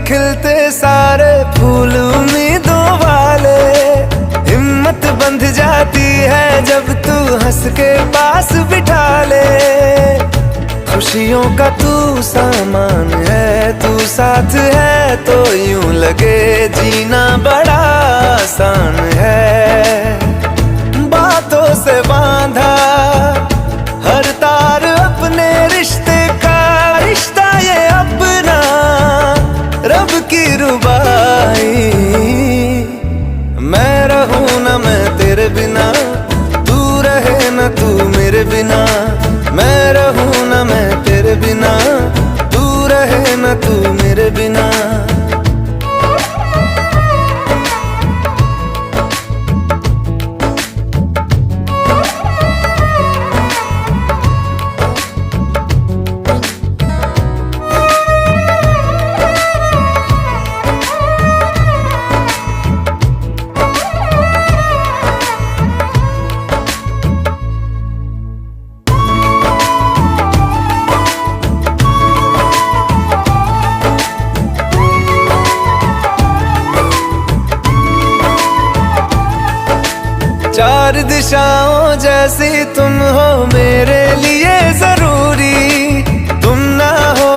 खिलते सारे फूल उम्मीदों वाले। हिम्मत बंध जाती है जब तू हंस के पास बिठा ले। खुशियों का तू सामान है, तू साथ है तो यूं लगे जीना बड़ा आसान है। बातों से बांधा हर तार अपने रिश्ते का, रिश्ता ये अपना रब की रुबाई। मैं रहूं ना मैं तेरे बिना, तू रहे ना तू मेरे बिना। मैं रहूं ना मैं तेरे बिना, तू रहे ना तू मेरे बिना। चार दिशाओं जैसी तुम हो मेरे लिए